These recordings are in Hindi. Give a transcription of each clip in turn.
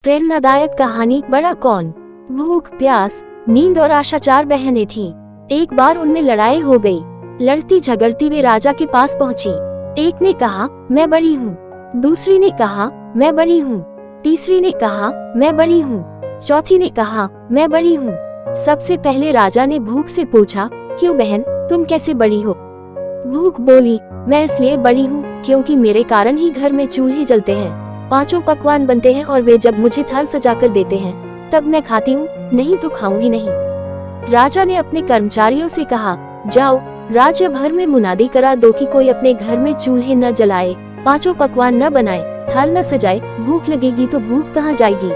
प्रेरणादायक कहानी। बड़ा कौन। भूख, प्यास, नींद और आशा 4 बहनें थीं। एक बार उनमें लड़ाई हो गई। लड़ती झगड़ती वे राजा के पास पहुंची। एक ने कहा मैं बड़ी हूँ, दूसरी ने कहा मैं बड़ी हूँ, तीसरी ने कहा मैं बड़ी हूँ, चौथी ने कहा मैं बड़ी हूँ। सबसे पहले राजा ने भूख से पूछा, क्यों बहन, तुम कैसे बड़ी हो। भूख बोली, मैं इसलिए बड़ी हूँ क्योंकि मेरे कारण ही घर में चूल्हे जलते हैं, 5 पकवान बनते हैं और वे जब मुझे थाल सजाकर देते हैं तब मैं खाती हूँ, नहीं तो खाऊंगी नहीं। राजा ने अपने कर्मचारियों से कहा, जाओ राज्य भर में मुनादी करा दो कि कोई अपने घर में चूल्हे न जलाए, 5 पकवान न बनाए, थाल न सजाए। भूख लगेगी तो भूख कहाँ जाएगी।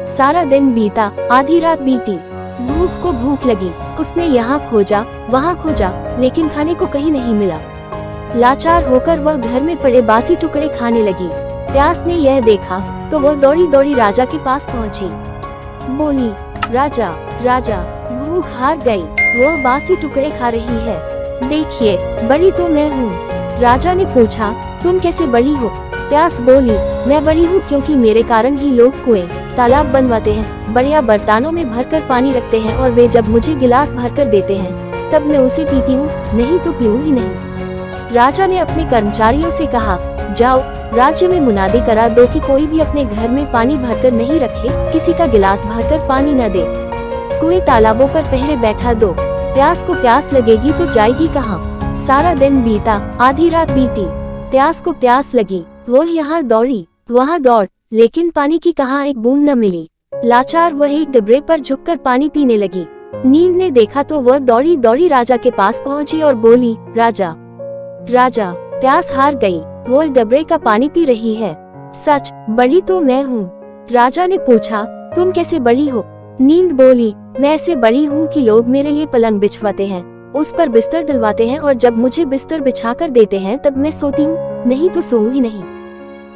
सारा दिन बीता, आधी रात बीती। भूख को भूख लगी। उसने यहाँ खोजा वहाँ खोजा, लेकिन खाने को कहीं नहीं मिला। लाचार होकर वह घर में पड़े बासी टुकड़े खाने लगी। प्यास ने यह देखा तो वह दौड़ी दौड़ी राजा के पास पहुँची। बोली, राजा राजा, भूख हार गई, वह बासी टुकड़े खा रही है, देखिए बड़ी तो मैं हूँ। राजा ने पूछा, तुम कैसे बड़ी हो। प्यास बोली, मैं बड़ी हूँ क्योंकि मेरे कारण ही लोग कुएं, तालाब बनवाते हैं, बढ़िया बर्तानों में भरकर पानी रखते हैं और वे जब मुझे गिलास भरकर देते हैं तब मैं उसे पीती हूँ, नहीं तो पीऊँ ही नहीं। राजा ने अपने कर्मचारियों से कहा, जाओ राज्य में मुनादी करा दो कि कोई भी अपने घर में पानी भरकर नहीं रखे, किसी का गिलास भरकर पानी न दे। कुएं तालाबों पर पहरे बैठा दो। प्यास को प्यास लगेगी तो जाएगी कहाँ। सारा दिन बीता, आधी रात बीती। प्यास को प्यास लगी, वो यहाँ दौड़ी वहाँ दौड़, लेकिन पानी की कहाँ एक बूंद न मिली। लाचार वह एक डिबरे पर झुककर पानी पीने लगी। नींद ने देखा तो वह दौड़ी दौड़ी राजा के पास पहुंची और बोली, राजा राजा, प्यास हार गई, वो डिबरे का पानी पी रही है, सच बड़ी तो मैं हूँ। राजा ने पूछा, तुम कैसे बड़ी हो। नींद बोली, मैं ऐसे बड़ी हूँ कि लोग मेरे लिए पलंग बिछवाते हैं, उस पर बिस्तर डलवाते हैं और जब मुझे बिस्तर बिछाकर देते हैं तब मैं सोती हूँ, नहीं तो सोऊंगी नहीं।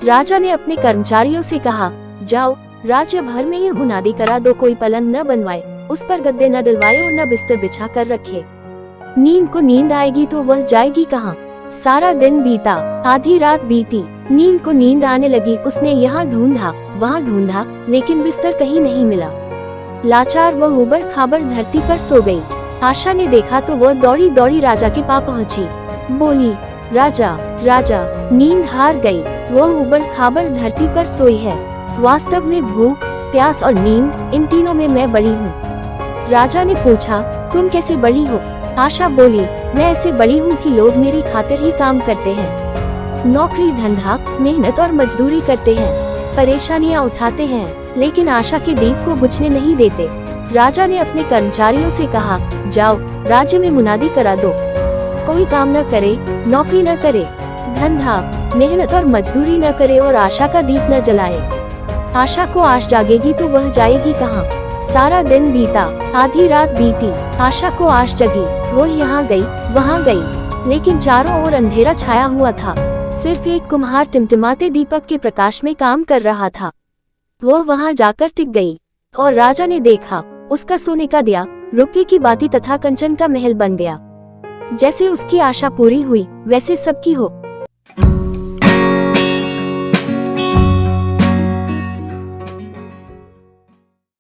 राजा ने अपने कर्मचारियों से कहा, जाओ राज्य भर में यह मुनादी करा दो कोई पलंग न बनवाए, उस पर गद्दे न डलवाए और न बिस्तर बिछा कर रखे। नींद को नींद आएगी तो वह जाएगी कहाँ। सारा दिन बीता, आधी रात बीती। नींद को नींद आने लगी। उसने यहाँ ढूंढा वहाँ ढूंढा, लेकिन बिस्तर कहीं नहीं मिला। लाचार वह उबड़ खाबड़ धरती पर सो गई। आशा ने देखा तो वह दौड़ी दौड़ी राजा के पास पहुंची। बोली, राजा राजा, नींद हार गई, वह उबड़ खाबड़ धरती पर सोई है। वास्तव में भूख, प्यास और नींद, इन तीनों में मैं बड़ी हूँ। राजा ने पूछा, तुम कैसे बड़ी हो। आशा बोली, मैं ऐसे बड़ी हूँ कि लोग मेरी खातिर ही काम करते हैं, नौकरी धंधा मेहनत और मजदूरी करते हैं, परेशानियाँ उठाते हैं, लेकिन आशा के दीप को बुझने नहीं देते। राजा ने अपने कर्मचारियों से कहा, जाओ राज्य में मुनादी करा दो, कोई काम न करे, नौकरी न करे, धंधा मेहनत और मजदूरी न करे और आशा का दीप न जलाए। आशा को आश जागेगी तो वह जाएगी कहाँ। सारा दिन बीता, आधी रात बीती। आशा को आश जगी, वो यहाँ गई वहाँ गई, लेकिन चारों ओर अंधेरा छाया हुआ था। सिर्फ एक कुम्हार टिमटिमाते दीपक के प्रकाश में काम कर रहा था। वो वहाँ जाकर टिक गई और राजा ने देखा, उसका सोने का दिया रुपये की बाती तथा कंचन का महल बन गया। जैसे उसकी आशा पूरी हुई वैसे सबकी हो।